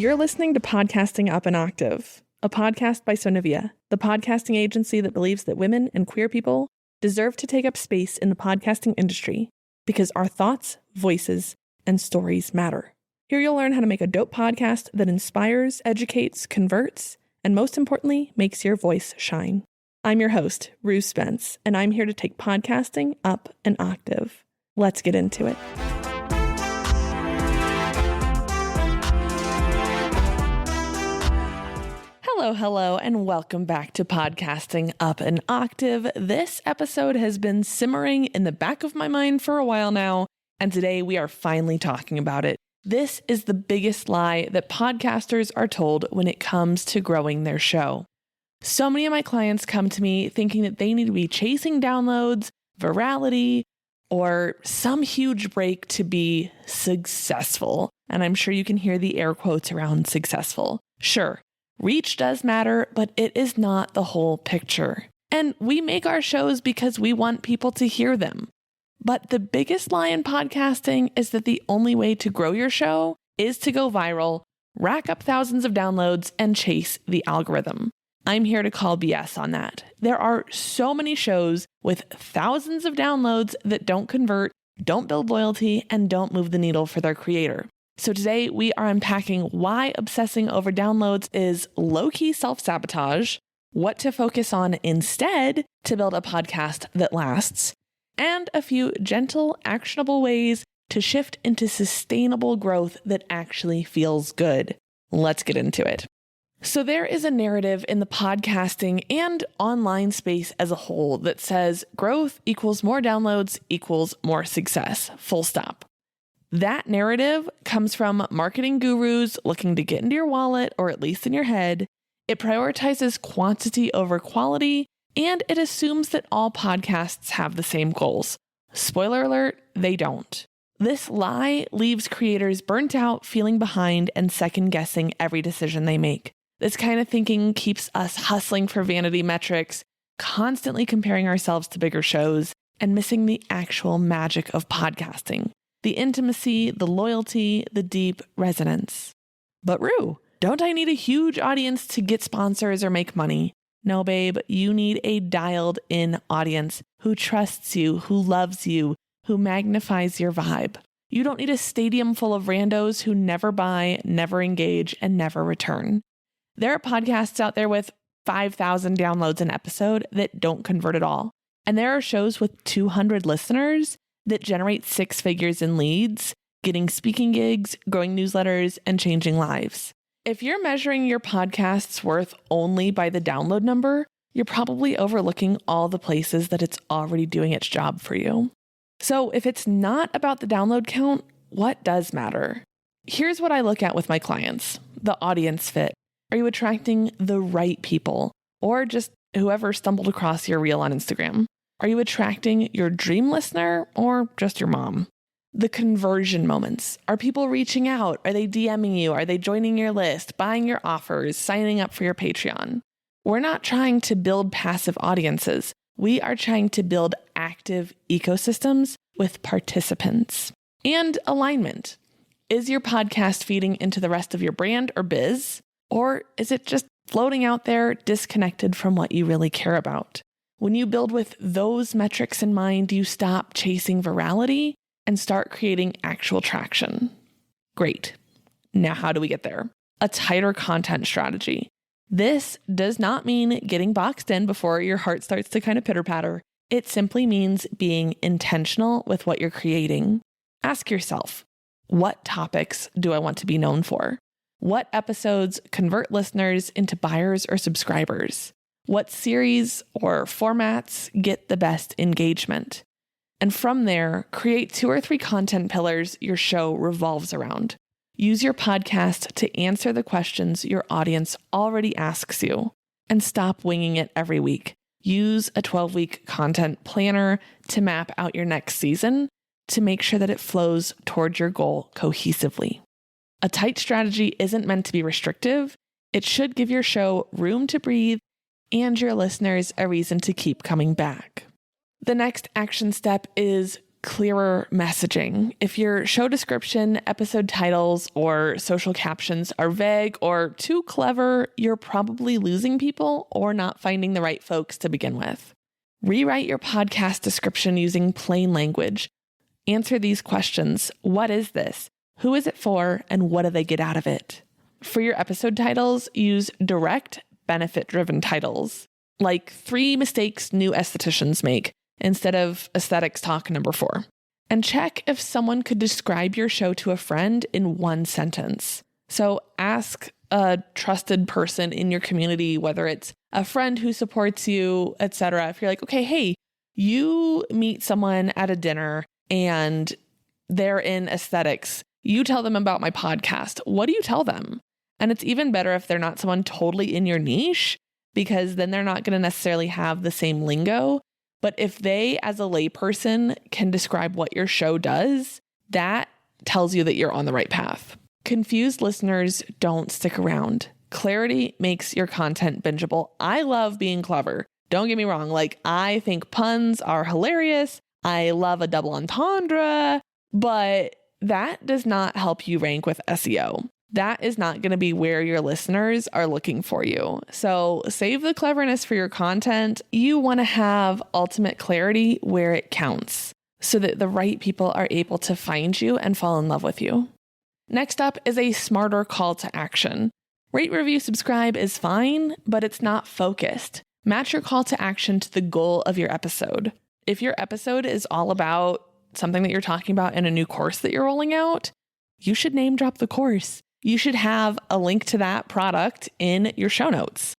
You're listening to Podcasting Up an Octave, a podcast by Sonivia, the podcasting agency that believes that women and queer people deserve to take up space in the podcasting industry because our thoughts, voices, and stories matter. Here you'll learn how to make a dope podcast that inspires, educates, converts, and most importantly, makes your voice shine. I'm your host, Rue Spence, and I'm here to take podcasting up an octave. Let's get into it. Hello, and welcome back to Podcasting Up an Octave. This episode has been simmering in the back of my mind for a while now, and today we are finally talking about it. This is the biggest lie that podcasters are told when it comes to growing their show. So many of my clients come to me thinking that they need to be chasing downloads, virality, or some huge break to be successful. And I'm sure you can hear the air quotes around successful. Sure. Reach does matter, but it is not the whole picture. And we make our shows because we want people to hear them. But the biggest lie in podcasting is that the only way to grow your show is to go viral, rack up thousands of downloads, and chase the algorithm. I'm here to call BS on that. There are so many shows with thousands of downloads that don't convert, don't build loyalty, and don't move the needle for their creator. So today we are unpacking why obsessing over downloads is low-key self-sabotage, what to focus on instead to build a podcast that lasts, and a few gentle, actionable ways to shift into sustainable growth that actually feels good. Let's get into it. So there is a narrative in the podcasting and online space as a whole that says growth equals more downloads equals more success, full stop. That narrative comes from marketing gurus looking to get into your wallet, or at least in your head. It prioritizes quantity over quality, and it assumes that all podcasts have the same goals. Spoiler alert, they don't. This lie leaves creators burnt out, feeling behind, and second-guessing every decision they make. This kind of thinking keeps us hustling for vanity metrics, constantly comparing ourselves to bigger shows, and missing the actual magic of podcasting. The intimacy, the loyalty, the deep resonance. But Rue, don't I need a huge audience to get sponsors or make money? No, babe, you need a dialed-in audience who trusts you, who loves you, who magnifies your vibe. You don't need a stadium full of randos who never buy, never engage, and never return. There are podcasts out there with 5,000 downloads an episode that don't convert at all. And there are shows with 200 listeners that generate 6 figures in leads, getting speaking gigs, growing newsletters, and changing lives. If you're measuring your podcast's worth only by the download number, you're probably overlooking all the places that it's already doing its job for you. So if it's not about the download count, what does matter? Here's what I look at with my clients: the audience fit. Are you attracting the right people, or just whoever stumbled across your reel on Instagram? Are you attracting your dream listener or just your mom? The conversion moments. Are people reaching out? Are they DMing you? Are they joining your list, buying your offers, signing up for your Patreon? We're not trying to build passive audiences. We are trying to build active ecosystems with participants. And alignment. Is your podcast feeding into the rest of your brand or biz? Or is it just floating out there disconnected from what you really care about? When you build with those metrics in mind, you stop chasing virality and start creating actual traction. Great. Now, how do we get there? A tighter content strategy. This does not mean getting boxed in before your heart starts to kind of pitter-patter. It simply means being intentional with what you're creating. Ask yourself, what topics do I want to be known for? What episodes convert listeners into buyers or subscribers? What series or formats get the best engagement? And from there, create 2 or 3 content pillars your show revolves around. Use your podcast to answer the questions your audience already asks you, and stop winging it every week. Use a 12-week content planner to map out your next season to make sure that it flows towards your goal cohesively. A tight strategy isn't meant to be restrictive. It should give your show room to breathe and your listeners a reason to keep coming back. The next action step is clearer messaging. If your show description, episode titles, or social captions are vague or too clever, you're probably losing people or not finding the right folks to begin with. Rewrite your podcast description using plain language. Answer these questions. What is this? Who is it for? And what do they get out of it? For your episode titles, use direct, benefit-driven titles, like 3 mistakes new estheticians make, instead of aesthetics talk number 4. And check if someone could describe your show to a friend in 1 sentence. So ask a trusted person in your community, whether it's a friend who supports you, etc. If you're like, okay, hey, you meet someone at a dinner and they're in aesthetics, you tell them about my podcast. What do you tell them? And it's even better if they're not someone totally in your niche, because then they're not going to necessarily have the same lingo. But if they, as a layperson, can describe what your show does, that tells you that you're on the right path. Confused listeners don't stick around. Clarity makes your content bingeable. I love being clever. Don't get me wrong. Like, I think puns are hilarious. I love a double entendre, but that does not help you rank with SEO. That is not going to be where your listeners are looking for you. So save the cleverness for your content. You want to have ultimate clarity where it counts so that the right people are able to find you and fall in love with you. Next up is a smarter call to action. Rate, review, subscribe is fine, but it's not focused. Match your call to action to the goal of your episode. If your episode is all about something that you're talking about in a new course that you're rolling out, you should name drop the course. You should have a link to that product in your show notes.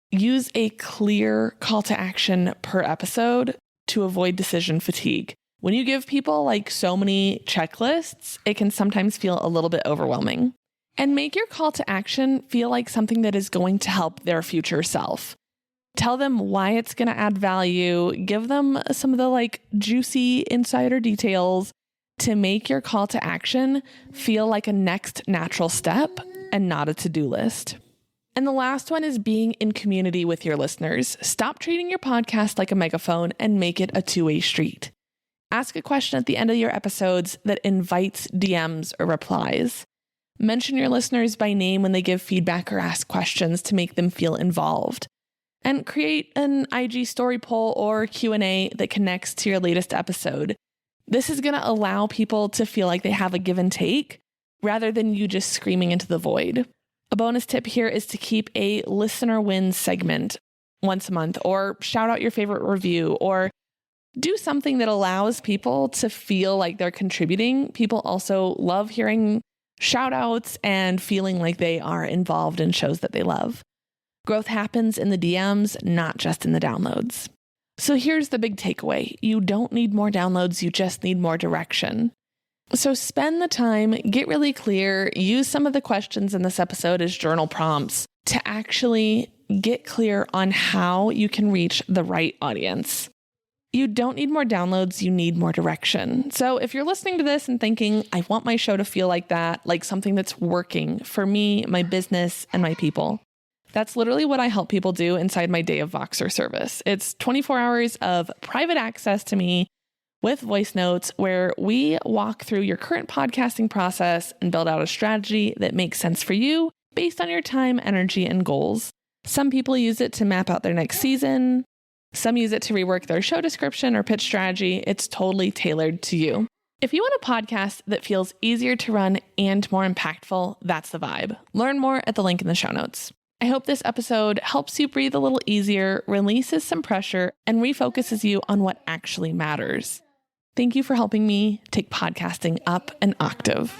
Use a clear call to action per episode to avoid decision fatigue. When you give people like so many checklists, it can sometimes feel a little bit overwhelming. And make your call to action feel like something that is going to help their future self. Tell them why it's going to add value. Give them some of the like juicy insider details to make your call to action feel like a next natural step and not a to-do list. And the last one is being in community with your listeners. Stop treating your podcast like a megaphone and make it a two-way street. Ask a question at the end of your episodes that invites DMs or replies. Mention your listeners by name when they give feedback or ask questions to make them feel involved. And create an IG story poll or Q&A that connects to your latest episode. This is going to allow people to feel like they have a give and take rather than you just screaming into the void. A bonus tip here is to keep a listener wins segment once a month, or shout out your favorite review, or do something that allows people to feel like they're contributing. People also love hearing shout outs and feeling like they are involved in shows that they love. Growth happens in the DMs, not just in the downloads. So here's the big takeaway. You don't need more downloads, you just need more direction. So spend the time, get really clear, use some of the questions in this episode as journal prompts to actually get clear on how you can reach the right audience. You don't need more downloads, you need more direction. So if you're listening to this and thinking, I want my show to feel like that, like something that's working for me, my business, and my people, that's literally what I help people do inside my Day of Voxer service. It's 24 hours of private access to me with voice notes where we walk through your current podcasting process and build out a strategy that makes sense for you based on your time, energy, and goals. Some people use it to map out their next season. Some use it to rework their show description or pitch strategy. It's totally tailored to you. If you want a podcast that feels easier to run and more impactful, that's the vibe. Learn more at the link in the show notes. I hope this episode helps you breathe a little easier, releases some pressure, and refocuses you on what actually matters. Thank you for helping me take podcasting up an octave.